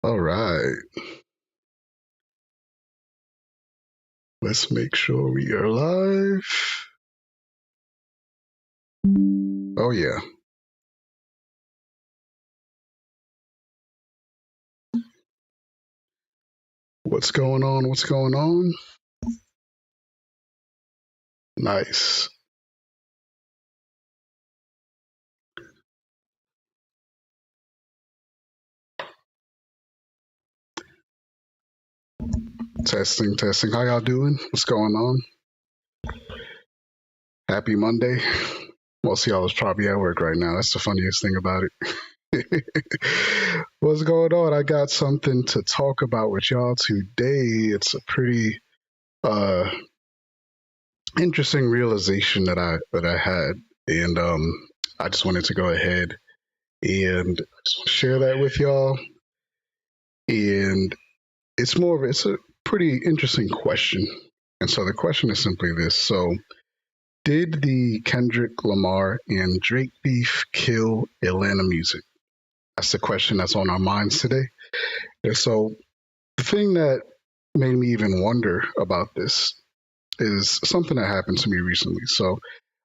All right. Let's make sure we are live. Oh, yeah. What's going on? What's going on? Nice. Testing, testing. How y'all doing? What's going on? Happy Monday. Most of y'all is probably at work right now. That's the funniest thing about it. What's going on? I got something to talk about with y'all today. It's a pretty uh interesting realization that I had, and I just wanted to go ahead and share that with y'all. And it's a pretty interesting question. And so the question is simply this: so did the Kendrick Lamar and Drake beef kill Atlanta music? That's the question that's on our minds today. And so the thing that made me even wonder about this is something that happened to me recently. So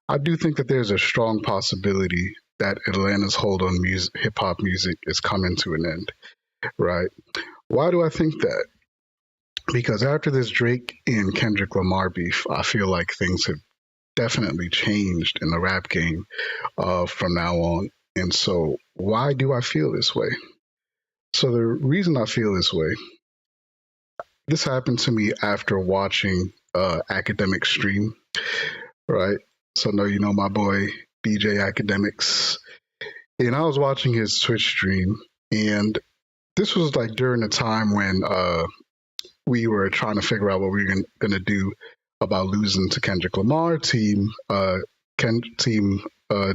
I do think that there's a strong possibility that Atlanta's hold on music, hip hop music is coming to an end, right? Why do I think that? Because after this Drake and Kendrick Lamar beef, I feel like things have definitely changed in the rap game from now on. And so, why do I feel this way? So, the reason I feel this way, this happened to me after watching Academic Stream, right? So, no, you know my boy DJ Academics. And I was watching his Twitch stream, and this was like during the time when we were trying to figure out what we were going to do about losing to Kendrick Lamar. Team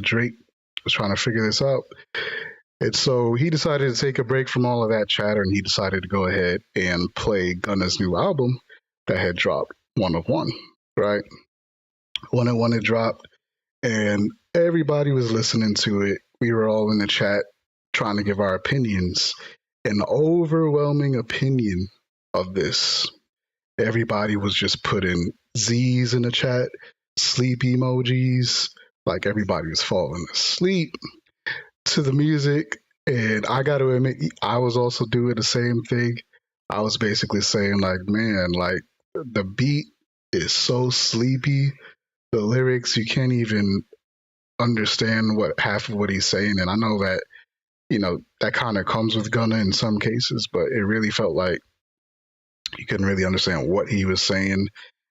Drake was trying to figure this out. And so he decided to take a break from all of that chatter, and he decided to go ahead and play Gunna's new album that had dropped, One of One, right? One of One had dropped, and everybody was listening to it. We were all in the chat trying to give our opinions. An overwhelming opinion of this, everybody was just putting Z's in the chat, sleep emojis, like everybody was falling asleep to the music. And I got to admit, I was also doing the same thing. I was basically saying, like, man, like the beat is so sleepy. The lyrics, you can't even understand what half of what he's saying. And I know that, that kind of comes with Gunna in some cases, but it really felt like you couldn't really understand what he was saying.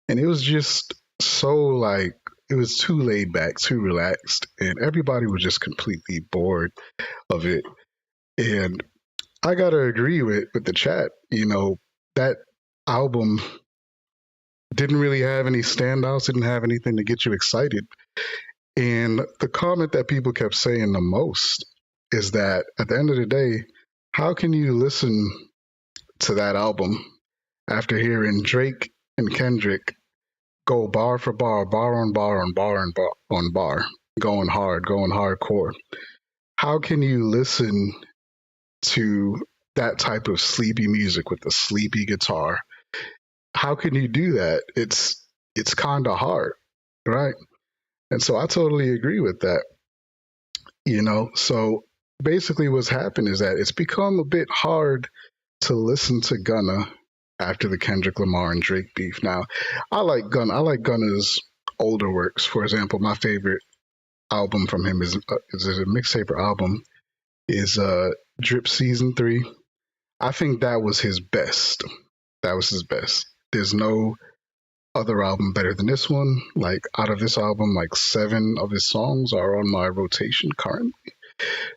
And it was just so like, it was too laid back, too relaxed, and everybody was just completely bored of it. And I gotta agree with the chat. That album didn't really have any standouts, didn't have anything to get you excited. And the comment that people kept saying the most is that at the end of the day, how can you listen to that album after hearing Drake and Kendrick go bar for bar, bar on bar on bar on bar on bar, going hard, going hardcore? How can you listen to that type of sleepy music with the sleepy guitar? How can you do that? It's kind of hard, right? And so I totally agree with that. So basically what's happened is that it's become a bit hard to listen to Gunna after the Kendrick Lamar and Drake beef. Now, I like Gunna. I like Gunna's older works. For example, my favorite album from him is a mixtape album is Drip Season 3. I think that was his best. That was his best. There's no other album better than this one. Like out of this album, like 7 of his songs are on my rotation currently.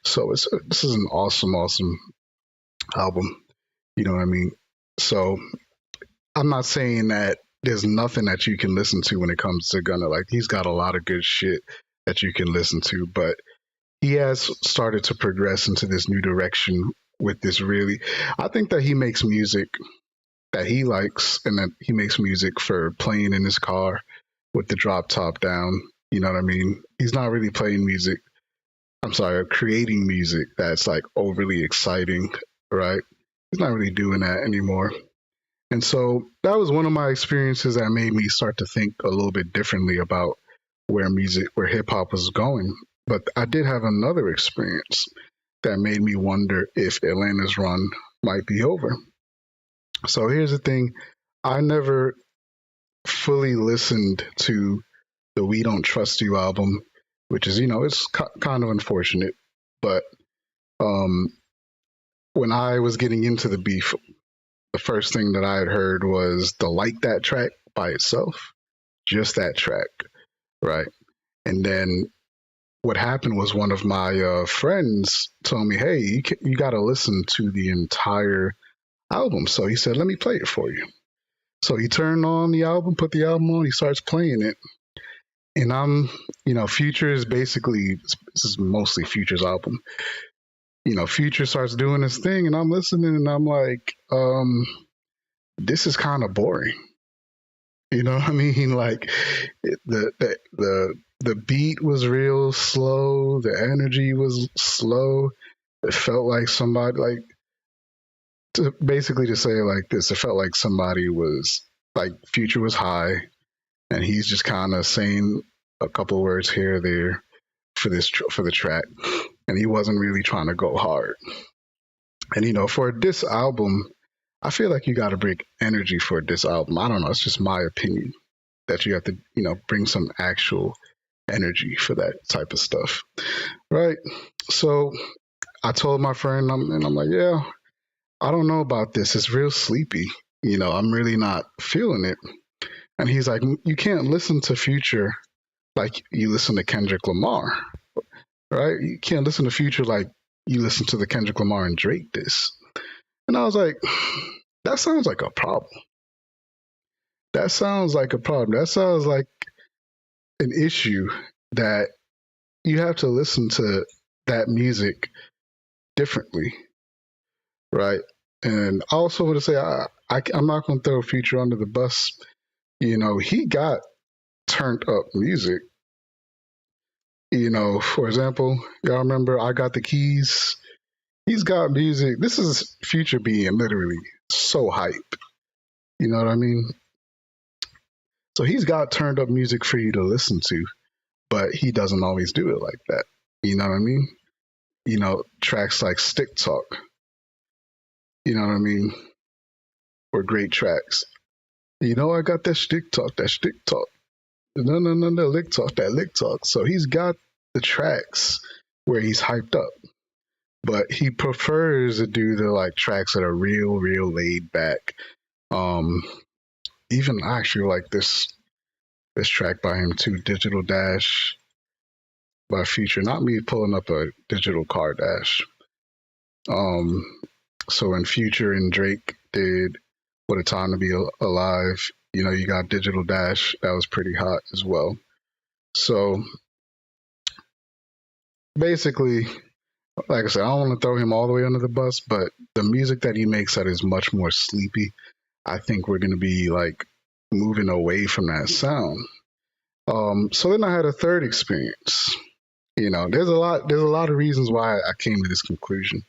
So this is an awesome, awesome album. You know what I mean? So I'm not saying that there's nothing that you can listen to when it comes to Gunna. Like he's got a lot of good shit that you can listen to, but he has started to progress into this new direction with this really. I think that he makes music that he likes and that he makes music for playing in his car with the drop top down. You know what I mean? He's not really playing music. I'm sorry, creating music that's like overly exciting, right? He's not really doing that anymore. And so that was one of my experiences that made me start to think a little bit differently about where hip hop was going. But I did have another experience that made me wonder if Atlanta's run might be over. So here's the thing: I never fully listened to the "We Don't Trust You" album, which is, it's kind of unfortunate. But um, when I was getting into the beef, the first thing that I had heard was the "Like That" track by itself, just that track, right? And then what happened was one of my friends told me, "Hey, you got to listen to the entire album." So he said, "Let me play it for you." So he turned on the album, put the album on, he starts playing it, and Future is basically, this is mostly Future's album. Future starts doing his thing, and I'm listening, and I'm like, this is kind of boring. You know what I mean? Like the beat was real slow, the energy was slow. It felt like somebody, like, basically to say it like this, it felt like somebody was, like, Future was high, and he's just kind of saying a couple words here or there for the track, and he wasn't really trying to go hard. And for this album, I feel like you got to bring energy for this album. I don't know, it's just my opinion that you have to bring some actual energy for that type of stuff, right? So I told my friend, and I'm like, yeah, I don't know about this. It's real sleepy. I'm really not feeling it. And he's like, you can't listen to Future like you listen to Kendrick Lamar, right? You can't listen to Future like you listen to the Kendrick Lamar and Drake diss. And I was like, that sounds like a problem. That sounds like a problem. That sounds like an issue that you have to listen to that music differently, right? And I also want to say, I'm not going to throw Future under the bus. He got turned up music. For example, y'all remember I Got the Keys? He's got music. This is Future being literally so hype. You know what I mean? So he's got turned up music for you to listen to, but he doesn't always do it like that. You know what I mean? Tracks like Stick Talk, you know what I mean? Were great tracks. I got that stick talk, that stick talk. No, no, no, no, lick talk, that lick talk. So he's got the tracks where he's hyped up, but he prefers to do the, like, tracks that are real, real laid back. Um, Even I actually like this track by him too, Digital Dash by Future. Not me pulling up a digital car dash. Um, so when Future and Drake did "What a Time to Be Alive," you got Digital Dash that was pretty hot as well. So basically, like I said, I don't want to throw him all the way under the bus, but the music that he makes that is much more sleepy, I think we're going to be, like, moving away from that sound. So then I had a third experience. There's a lot of reasons why I came to this conclusion.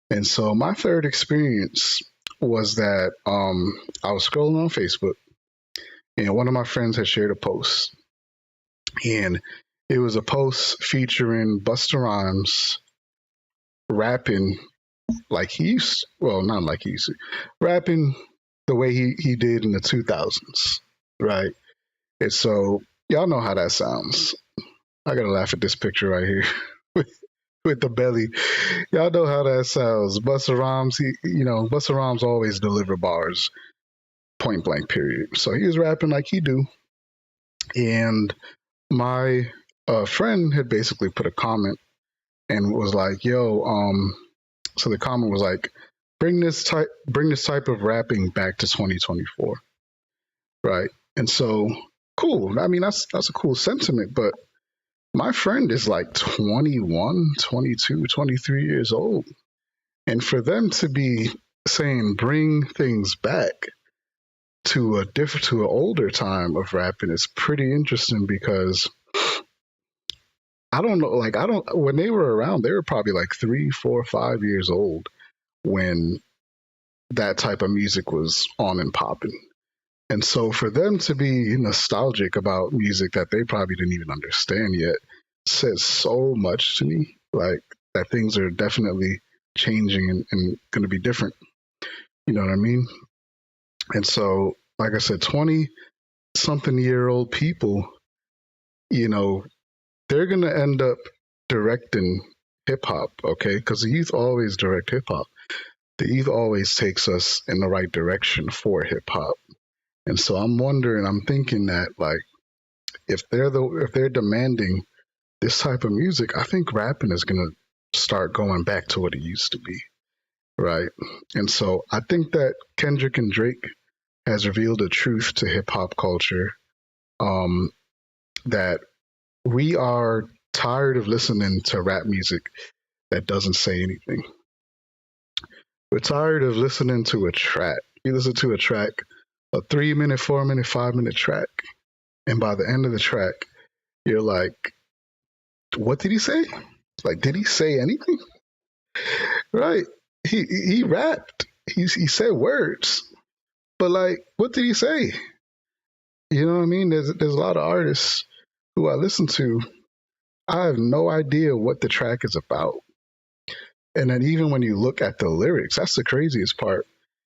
And so my third experience was that I was scrolling on Facebook, and one of my friends had shared a post, and it was a post featuring Busta Rhymes rapping like he used, well, not like he used to, rapping the way he did in the 2000s, right? And so y'all know how that sounds. I gotta laugh at this picture right here with the belly. Y'all know how that sounds. Busta Rhymes, Busta Rhymes always deliver bars, point blank, period. So he was rapping like he do, and my friend had basically put a comment and was like, "Yo," so the comment was like, bring this type of rapping back to 2024, right?" And so, cool. I mean, that's a cool sentiment, but my friend is like 21, 22, 23 years old. And for them to be saying bring things back to an older time of rapping is pretty interesting, because I don't know, like, I don't, when they were around, they were probably like 3, 4, 5 years old when that type of music was on and popping. And so for them to be nostalgic about music that they probably didn't even understand yet says so much to me. Like that things are definitely changing and going to be different. You know what I mean? And so, like I said, 20 something year old people, you know, they're going to end up directing hip hop, okay? Because the youth always direct hip hop. The youth always takes us in the right direction for hip hop. And so I'm wondering, I'm thinking that like if they're demanding this type of music, I think rapping is gonna start going back to what it used to be, right? And so I think that Kendrick and Drake has revealed a truth to hip hop culture, um, that we are tired of listening to rap music that doesn't say anything. We're tired of listening to a track. You listen to a track, a 3 minute, 4 minute, 5 minute track, and by the end of the track, you're like, what did he say? Like, did he say anything? Right? He rapped. He said words, but like, what did he say? You know what I mean? There's a lot of artists who I listen to. I have no idea what the track is about. And then even when you look at the lyrics, that's the craziest part.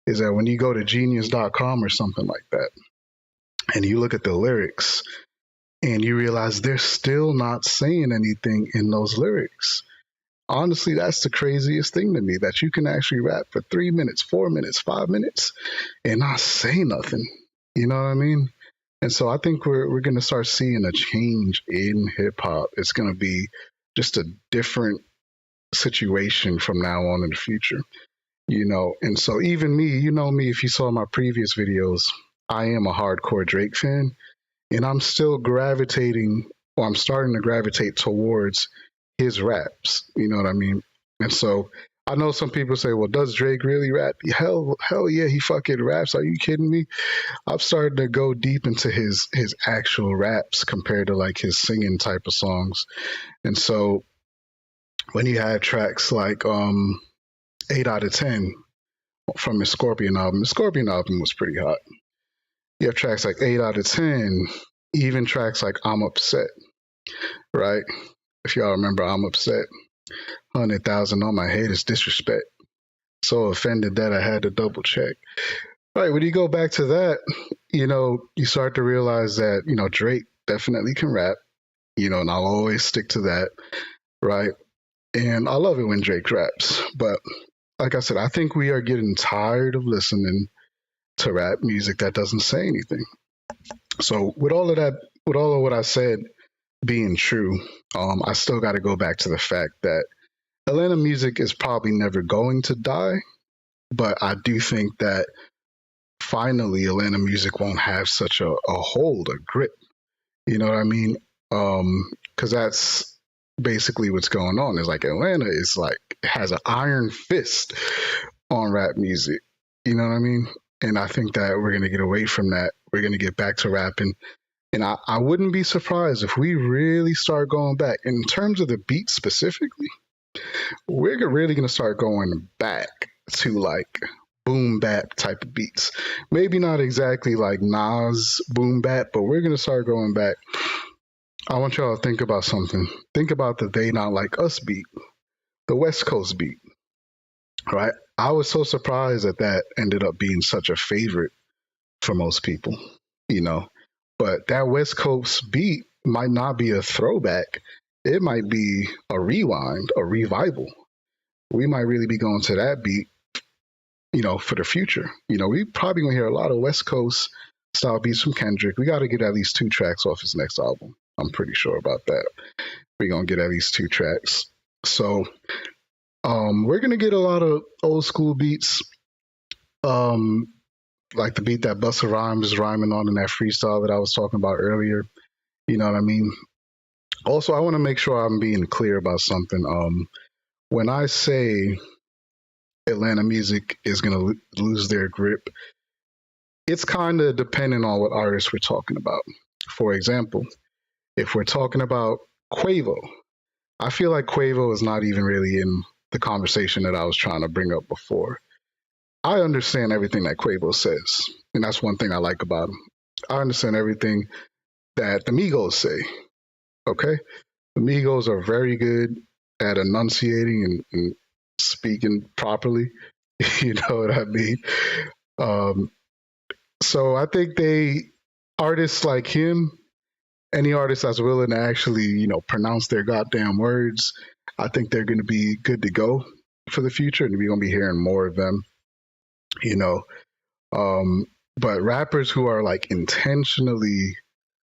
Is that when you go to genius.com or something like that, and you look at the lyrics, and you realize they're still not saying anything in those lyrics. Honestly, that's the craziest thing to me, that you can actually rap for 3 minutes, 4 minutes, 5 minutes and not say nothing. You know what I mean? And so I think we're gonna start seeing a change in hip hop. It's gonna be just a different situation from now on in the future. And so even me, you know me, if you saw my previous videos, I am a hardcore Drake fan, and I'm still gravitating, or I'm starting to gravitate towards his raps. You know what I mean? And so I know some people say, well, does Drake really rap? Hell yeah, he fucking raps. Are you kidding me? I've started to go deep into his actual raps compared to like his singing type of songs. And so when you have tracks like 8 out of 10 from his Scorpion album was pretty hot. You have tracks like 8 out of 10, even tracks like I'm Upset, right? If y'all remember I'm Upset, 100,000 on my head is disrespect. So offended that I had to double check. Right, when you go back to that, you start to realize that, Drake definitely can rap, and I'll always stick to that, right? And I love it when Drake raps. But like I said, I think we are getting tired of listening to rap music that doesn't say anything. So with all of that, with all of what I said being true, I still got to go back to the fact that Atlanta music is probably never going to die, but I do think that finally Atlanta music won't have such a hold, a grip. You know what I mean? Because that's basically what's going on. Is like Atlanta is like has an iron fist on rap music. You know what I mean? And I think that we're gonna get away from that. We're gonna get back to rapping. And I wouldn't be surprised if we really start going back. In terms of the beat specifically, we're really gonna start going back to like boom bap type of beats. Maybe not exactly like Nas boom bap, but we're gonna start going back. I want y'all to think about something. Think about the They Not Like Us beat, the West Coast beat, right? I was so surprised that that ended up being such a favorite for most people, you know. But that West Coast beat might not be a throwback. It might be a rewind, a revival. We might really be going to that beat, for the future. We probably gonna hear a lot of West Coast style beats from Kendrick. We got to get at least 2 tracks off his next album. I'm pretty sure about that. We're gonna get at least 2 tracks. So we're gonna get a lot of old school beats, um, like the beat that Busta Rhymes is rhyming on in that freestyle that I was talking about earlier. You know what I mean? Also, I want to make sure I'm being clear about something. When I say Atlanta music is gonna lose their grip, it's kind of depending on what artists we're talking about. For example, if we're talking about Quavo, I feel like Quavo is not even really in the conversation that I was trying to bring up before. I understand everything that Quavo says, and that's one thing I like about him. I understand everything that the Migos say. Okay, the Migos are very good at enunciating and speaking properly. You know what I mean? Um, so I think artists like him, any artist that's willing to actually, pronounce their goddamn words, I think they're going to be good to go for the future, and we're going to be hearing more of them. You know, um, but rappers who are like intentionally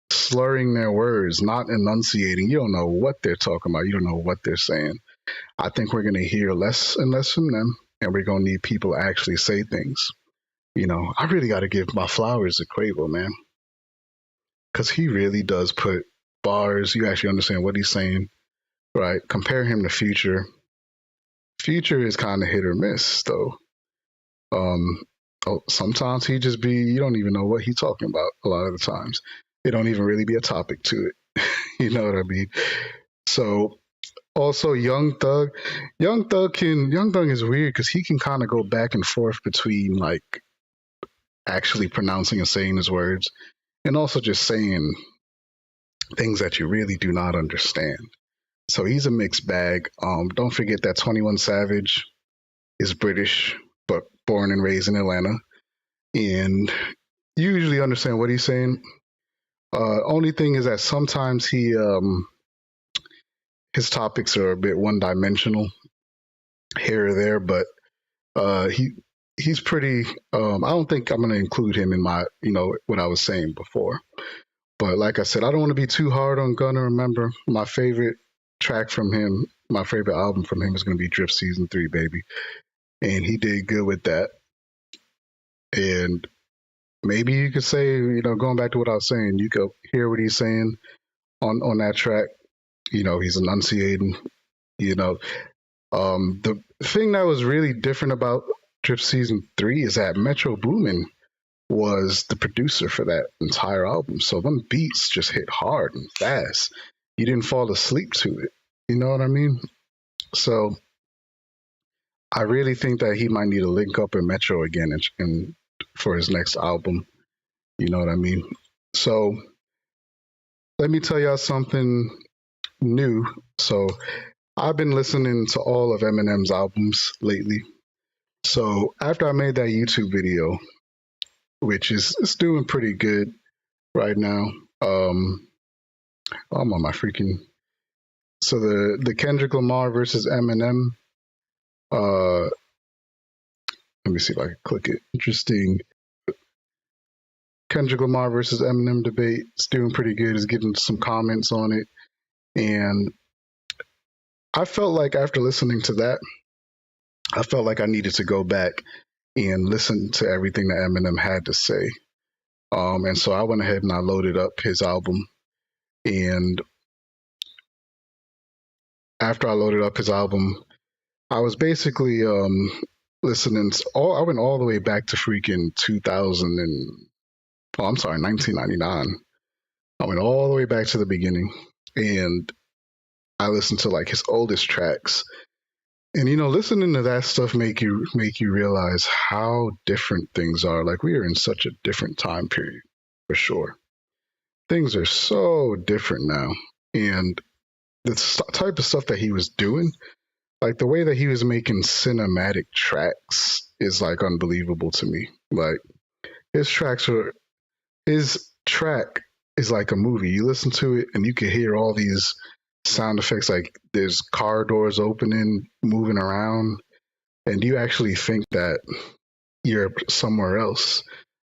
slurring their words, not enunciating, you don't know what they're talking about. You don't know what they're saying. I think we're going to hear less and less from them, and we're going to need people to actually say things. I really got to give my flowers to Quavo, man, because he really does put bars. You actually understand what he's saying, right? Compare him to Future. Future is kind of hit or miss, though. Um, Sometimes he just be you don't even know what he's talking about. A lot of the times, it don't even really be a topic to it. You know what I mean? So also Young Thug is weird because he can kind of go back and forth between like actually pronouncing and saying his words and also just saying things that you really do not understand. So he's a mixed bag. Don't forget that 21 Savage is British, but born and raised in Atlanta, and you usually understand what he's saying. Only thing is that sometimes his topics are a bit one dimensional here or there, but he's pretty. I don't think I'm going to include him in my what I was saying before. But like I said, I don't want to be too hard on Gunna. Remember, my favorite track from him, my favorite album from him is going to be Drip Season 3, baby. And he did good with that. And maybe you could say, going back to what I was saying, you could hear what he's saying on that track. He's enunciating. You know, the thing that was really different about Drip Season 3 is that Metro Boomin was the producer for that entire album. So them beats just hit hard and fast. You didn't fall asleep to it. You know what I mean? So I really think that he might need to link up with Metro again and for his next album. You know what I mean? So let me tell y'all something new. So I've been listening to all of Eminem's albums lately. So after I made that YouTube video, which is it's doing pretty good right now. I'm on my freaking so the Kendrick Lamar versus Eminem. Uh, Let me see if I can click it. Interesting. Kendrick Lamar versus Eminem debate. It's doing pretty good. It's getting some comments on it, and I felt like after listening to that, I felt like I needed to go back and listen to everything that Eminem had to say. And so I went ahead and I loaded up his album. And after I loaded up his album, I was basically listening. I went all the way back to freaking 2000 and I'm sorry, 1999. I went all the way back to the beginning, and I listened to like his oldest tracks. And listening to that stuff make you realize how different things are. Like we are in such a different time period, for sure. Things are so different now, and the type of stuff that he was doing, like the way that he was making cinematic tracks, is like unbelievable to me. Like his track is like a movie. You listen to it and you can hear all these sound effects, like there's car doors opening, moving around, and you actually think that you're somewhere else,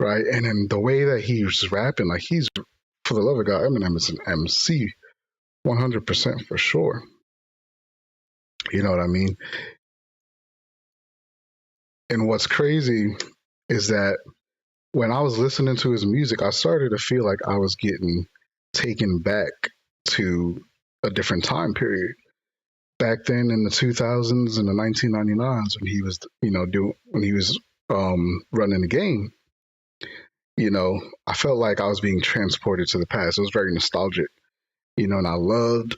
right? And then the way that he's rapping, like he's, for the love of God, Eminem is an MC, 100% for sure. You know what I mean? And what's crazy is that when I was listening to his music, I started to feel like I was getting taken back to a different time period. Back then in the 2000s and the 1999s when he was, when he was running the game, I felt like I was being transported to the past. It was very nostalgic, and I loved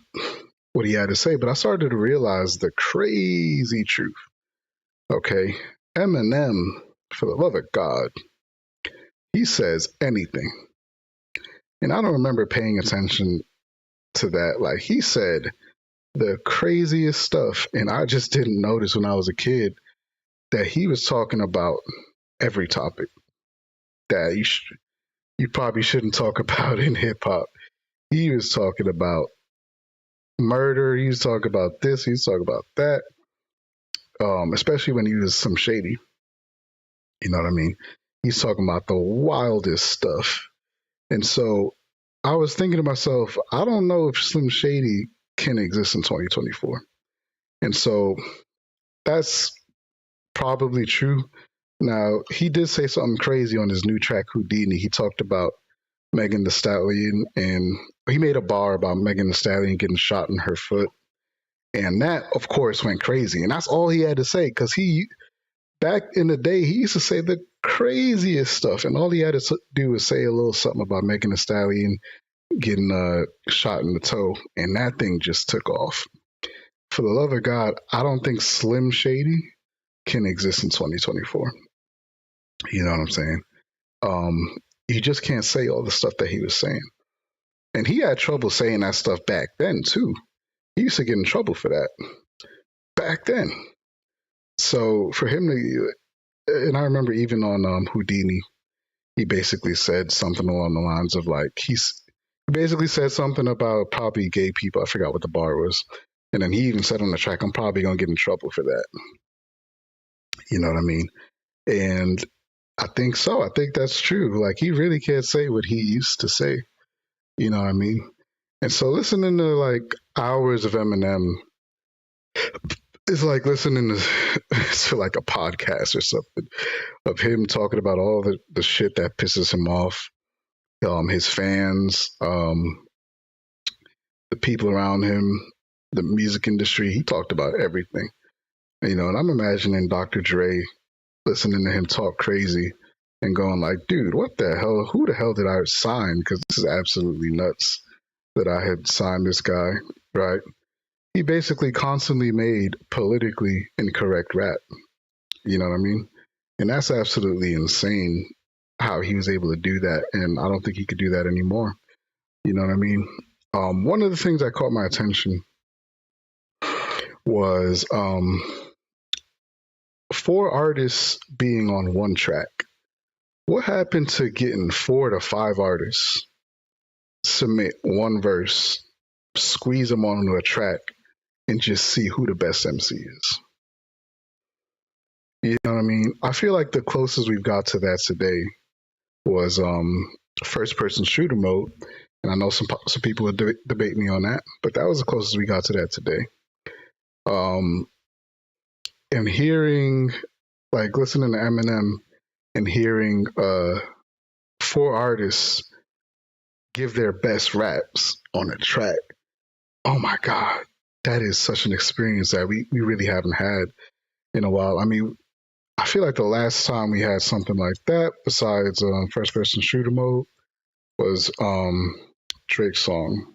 what he had to say. But I started to realize the crazy truth. Okay. Eminem, for the love of God, he says anything. And I don't remember paying attention to that. Like, he said the craziest stuff, and I just didn't notice when I was a kid that he was talking about every topic that you probably shouldn't talk about in hip hop. He was talking about murder. He was talking about this. He was talking about that. Especially when he was some shady. You know what I mean? He's talking about the wildest stuff. And so I was thinking to myself, I don't know if Slim Shady can exist in 2024. And so that's probably true. Now, he did say something crazy on his new track, Houdini. He talked about Megan Thee Stallion, and he made a bar about Megan Thee Stallion getting shot in her foot. And that, of course, went crazy. And that's all he had to say because he, back in the day, he used to say the craziest stuff. And all he had to do was say a little something about Megan Thee Stallion getting shot in the toe. And that thing just took off. For the love of God, I don't think Slim Shady can exist in 2024. You know what I'm saying? You just can't say all the stuff that he was saying. And he had trouble saying that stuff back then, too. He used to get in trouble for that back then. So for him to, and I remember even on Houdini, he basically said something along the lines of like, he basically said something about probably gay people. I forgot what the bar was. And then he even said on the track, I'm probably going to get in trouble for that. You know what I mean? And I think so. I think that's true. Like, he really can't say what he used to say. You know what I mean? And so listening to like hours of Eminem is like listening to like a podcast or something of him talking about all the shit that pisses him off, his fans, the people around him, the music industry. He talked about everything, you know. And I'm imagining Dr. Dre listening to him talk crazy and going like, dude, what the hell? Who the hell did I sign? Because this is absolutely nuts that I had signed this guy, right? He basically constantly made politically incorrect rap. You know what I mean? And that's absolutely insane how he was able to do that. And I don't think he could do that anymore. You know what I mean? One of the things that caught my attention was 4 artists being on one track. What happened to getting 4 to 5 artists, submit one verse, squeeze them onto a track, and just see who the best MC is? You know what I mean? I feel like the closest we've got to that today was first person shooter mode. And I know some people would debate me on that, but that was the closest we got to that today. And hearing, like, listening to Eminem and hearing 4 artists give their best raps on a track. Oh my God, that is such an experience that we really haven't had in a while. I mean, I feel like the last time we had something like that, besides first person shooter mode, was Drake's song.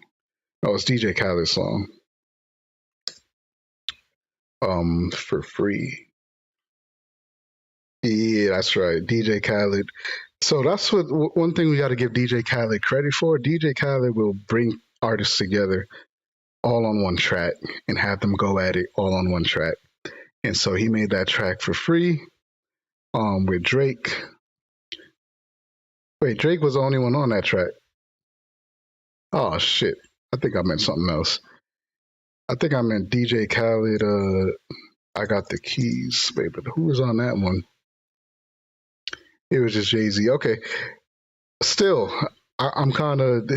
No, it's DJ Khaled's song. For free. Yeah, that's right, DJ Khaled. So that's what one thing we got to give DJ Khaled credit for. DJ Khaled will bring artists together all on one track and have them go at it all on one track. And so he made that track for free with Drake. Wait, Drake was the only one on that track. Oh shit. I think I meant something else. I think I meant DJ Khaled, I got the keys. Wait, but who was on that one? It was just Jay-Z. Okay. Still, I'm kind of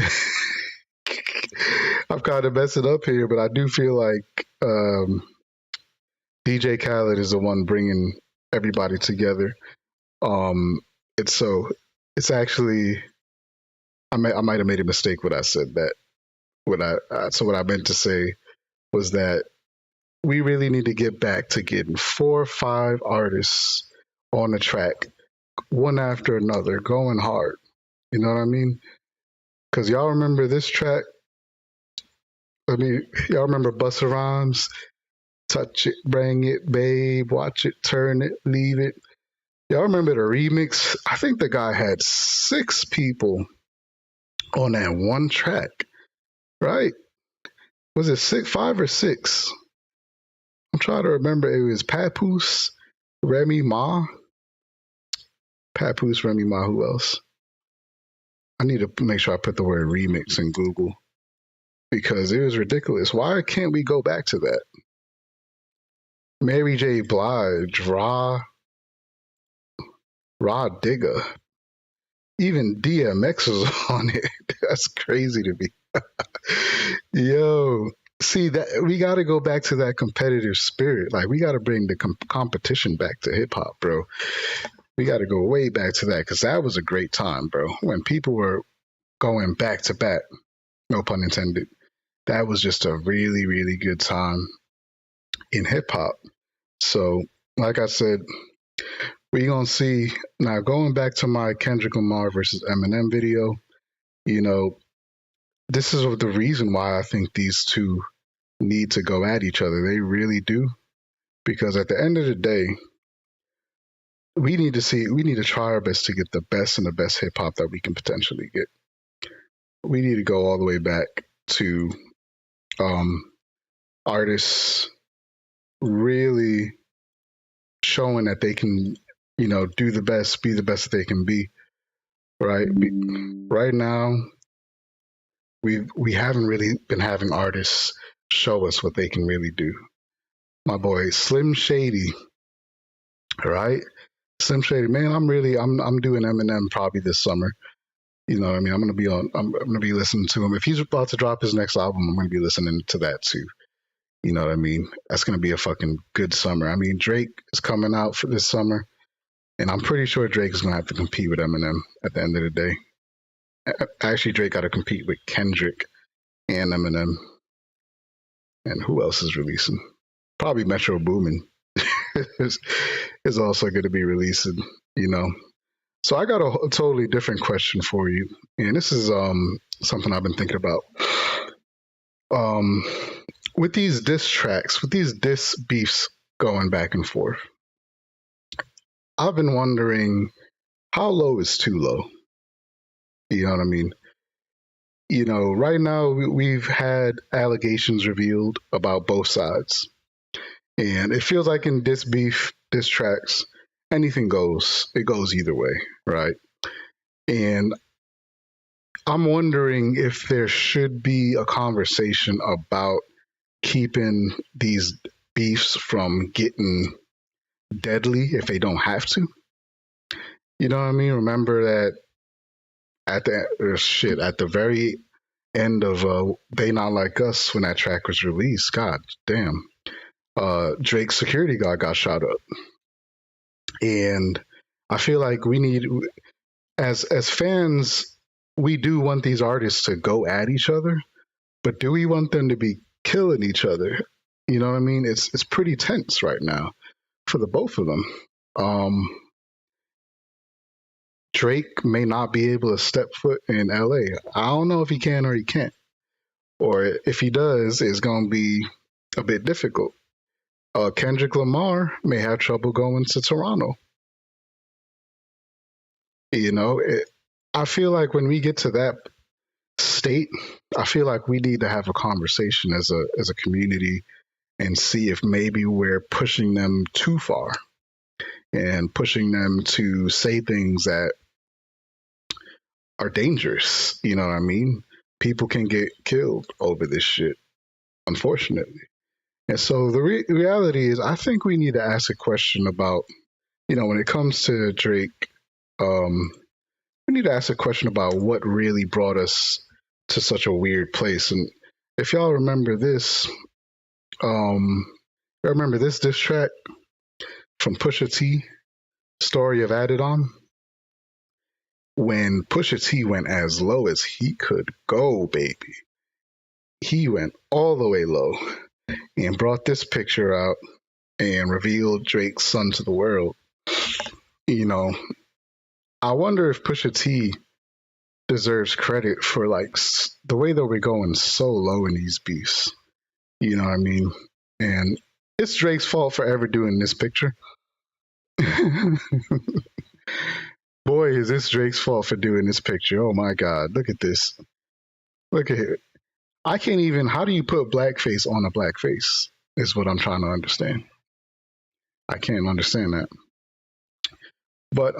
I'm kind of messing up here, but I do feel like DJ Khaled is the one bringing everybody together. It's so it's actually I might have made a mistake when I said that. What I meant to say was that we really need to get back to getting 4 or 5 artists on the track, one after another, going hard. You know what I mean? Because y'all remember this track? I mean, y'all remember Busta Rhymes touch it, bring it, babe, watch it, turn it, leave it. Y'all remember the remix? I think the guy had 6 people on that one track, right? Was it 5 or 6? I'm trying to remember. It was Papoose, Remy Ma, Papoose, Remy Ma. Who else? I need to make sure I put the word remix in Google because it was ridiculous. Why can't we go back to that? Mary J. Blige, Raw Digger, even DMX was on it. That's crazy to me. Yo, see that we got to go back to that competitive spirit. Like we got to bring the competition back to hip hop, bro. We got to go way back to that because that was a great time, bro. When people were going back to back, no pun intended. That was just a really, really good time in hip hop. So, like I said, we gonna see now. Going back to my Kendrick Lamar versus Eminem video, you know, this is the reason why I think these two need to go at each other. They really do, because at the end of the day, we need to try our best to get the best and the best hip hop that we can potentially get. We need to go all the way back to um, artists really showing that they can, do the best, be the best that they can be. Right, right now, we haven't really been having artists show us what they can really do. My boy Slim Shady, right? Slim Shady, man, I'm doing Eminem probably this summer. You know what I mean? I'm gonna be listening to him. If he's about to drop his next album, I'm gonna be listening to that too. You know what I mean? That's gonna be a fucking good summer. I mean, Drake is coming out for this summer, and I'm pretty sure Drake is gonna have to compete with Eminem at the end of the day. Actually, Drake got to compete with Kendrick and Eminem, and who else is releasing? Probably Metro Boomin is also going to be releasing. You know, so I got a totally different question for you, and this is something I've been thinking about. Um, with these diss tracks, with these diss beefs going back and forth, I've been wondering how low is too low. You know what I mean? Right now we've had allegations revealed about both sides, and it feels like in diss tracks, anything goes. It goes either way, right? And I'm wondering if there should be a conversation about keeping these beefs from getting deadly if they don't have to. You know what I mean? Remember that at the very end of They Not Like Us when that track was released. God damn. Drake's security guard got shot up. And I feel like we need as fans, we do want these artists to go at each other, but do we want them to be killing each other? You know what I mean? It's pretty tense right now for the both of them. Drake may not be able to step foot in LA. I don't know if he can or he can't. Or if he does, it's going to be a bit difficult. Kendrick Lamar may have trouble going to Toronto. I feel like when we get to that state, I feel like we need to have a conversation as a community and see if maybe we're pushing them too far and pushing them to say things that are dangerous. You know what I mean? People can get killed over this shit, unfortunately. And so the reality is, I think we need to ask a question about, when it comes to Drake, we need to ask a question about what really brought us to such a weird place. And if y'all remember this, remember this diss track from Pusha T, Story of Adidon? When Pusha T went as low as he could go, baby. He went all the way low and brought this picture out and revealed Drake's son to the world. I wonder if Pusha T deserves credit for the way that we're going so low in these beefs. You know what I mean? And it's Drake's fault for ever doing this picture. Boy, is this Drake's fault for doing this picture. Oh my God, look at this. Look at it. I can't even. How do you put blackface on a blackface? Is what I'm trying to understand. I can't understand that. But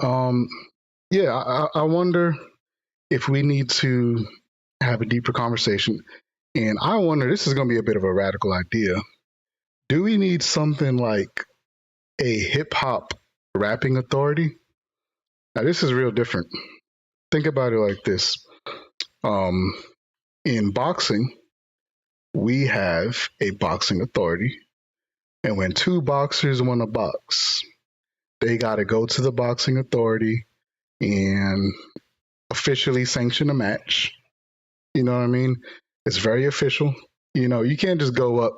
yeah, I wonder if we need to have a deeper conversation. And I wonder, this is going to be a bit of a radical idea. Do we need something like a hip hop rapping authority? Now, this is real different. Think about it like this. Um, in boxing, we have a boxing authority. And when two boxers want to box, they got to go to the boxing authority and officially sanction a match. You know what I mean? It's very official. You know, you can't just go up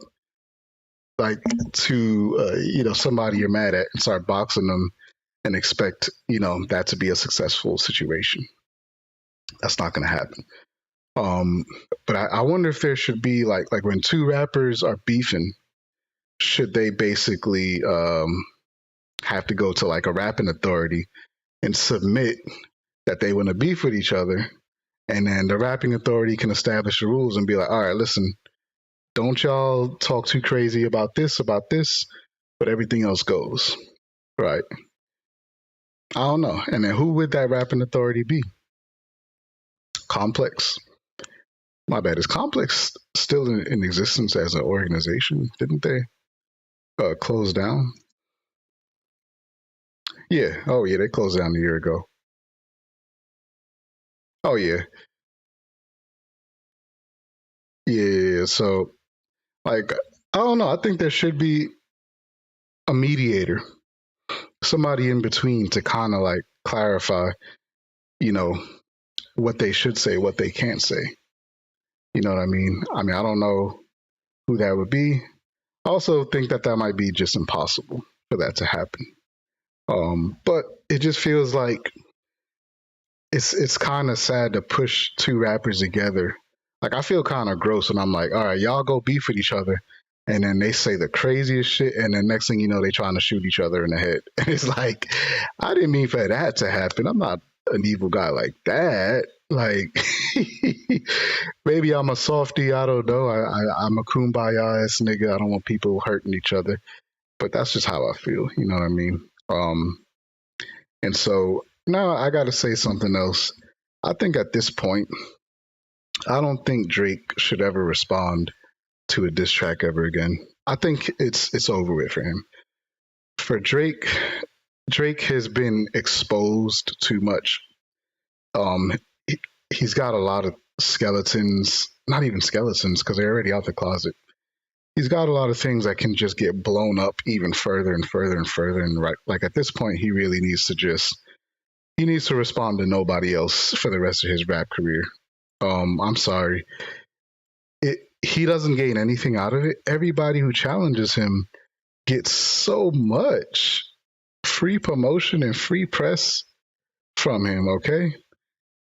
like to somebody you're mad at and start boxing them and expect that to be a successful situation. That's not going to happen. Um, but I wonder if there should be like when two rappers are beefing, should they basically have to go to like a rapping authority and submit that they want to beef with each other, and then the rapping authority can establish the rules and be like, all right, listen, don't y'all talk too crazy about this, but everything else goes. Right. I don't know. And then who would that rapping authority be? Complex. My bad. Is Complex still in existence as an organization? Didn't they close down? Yeah. Oh, yeah. They closed down a year ago. Oh, yeah. Yeah. So, like, I don't know. I think there should be a mediator, somebody in between to kind of like clarify, you know, what they should say, what they can't say. You know what I mean? I mean, I don't know who that would be. I also think that that might be just impossible for that to happen. But it just feels like it's kind of sad to push two rappers together. Like I feel kind of gross when I'm like, all right, y'all go beef with each other, and then they say the craziest shit, and then next thing you know, they trying to shoot each other in the head. And it's like, I didn't mean for that to happen. I'm not an evil guy like that. Like maybe I'm a softy. I don't know. I'm a kumbaya ass nigga. I don't want people hurting each other, but that's just how I feel. You know what I mean? And so now I got to say something else. I think at this point, I don't think Drake should ever respond to a diss track ever again. I think it's over with for him. For Drake, Drake has been exposed too much. Um, he, he's got a lot of skeletons, not even skeletons because they're already out the closet. He's got a lot of things that can just get blown up even further and further and further. And right, like at this point, he really needs to just he needs to respond to nobody else for the rest of his rap career. I'm sorry, he doesn't gain anything out of it. Everybody who challenges him gets so much free promotion and free press from him. Okay,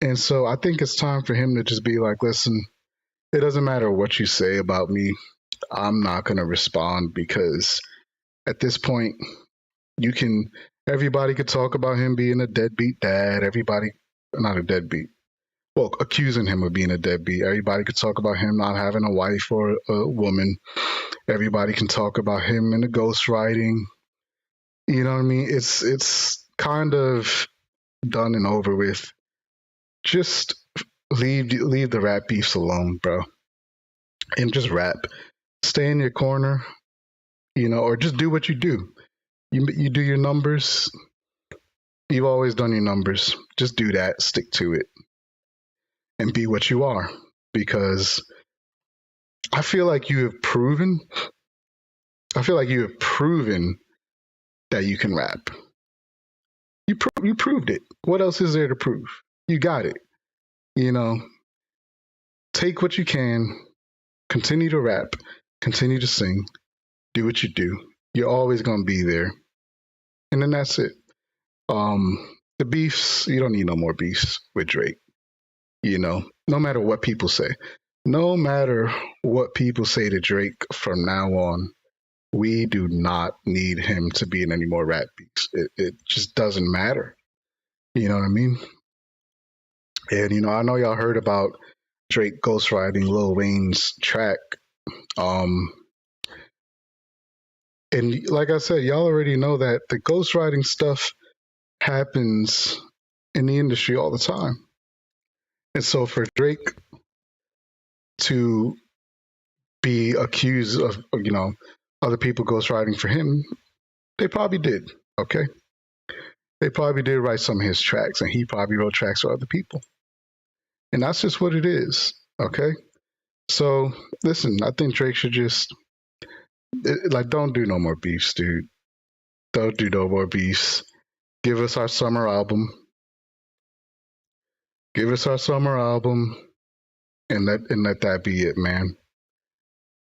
and so I think it's time for him to just be like, listen, it doesn't matter what you say about me. I'm not going to respond because at this point, you can, everybody could talk about him being a deadbeat dad. Everybody, not a deadbeat, well, accusing him of being a deadbeat. Everybody could talk about him not having a wife or a woman. Everybody can talk about him in the ghostwriting. You know what I mean? It's kind of done and over with. Just leave the rap beefs alone, bro, and just rap. Stay in your corner, or just do what you do. You do your numbers. You've always done your numbers. Just do that. Stick to it, and be what you are. Because I feel like you have proven. I feel like you have proven that you can rap. You proved it. What else is there to prove? You got it. You know, take what you can. Continue to rap. Continue to sing. Do what you do. You're always gonna be there, and then that's it. The beefs. You don't need no more beefs with Drake. No matter what people say. No matter what people say to Drake from now on, We do not need him to be in any more rap beats. It just doesn't matter. You know what I mean? And I know y'all heard about Drake ghostwriting Lil Wayne's track. Um, and like I said, y'all already know that the ghostwriting stuff happens in the industry all the time. And so for Drake to be accused of, other people ghostwriting for him, they probably did. Okay. They probably did write some of his tracks, and he probably wrote tracks for other people. And that's just what it is. Okay. So listen, I think Drake should just don't do no more beefs, dude. Don't do no more beefs. Give us our summer album. Give us our summer album, and let that be it, man.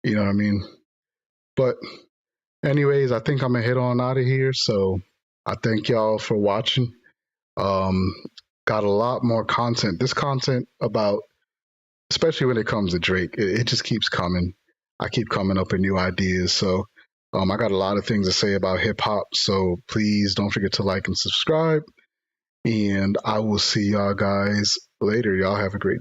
You know what I mean? But anyways, I think I'm gonna head on out of here. So I thank y'all for watching. Um, got a lot more content. This content about, especially when it comes to Drake, it just keeps coming. I keep coming up with new ideas. So I got a lot of things to say about hip hop. So please don't forget to like and subscribe. And I will see y'all guys later. Y'all have a great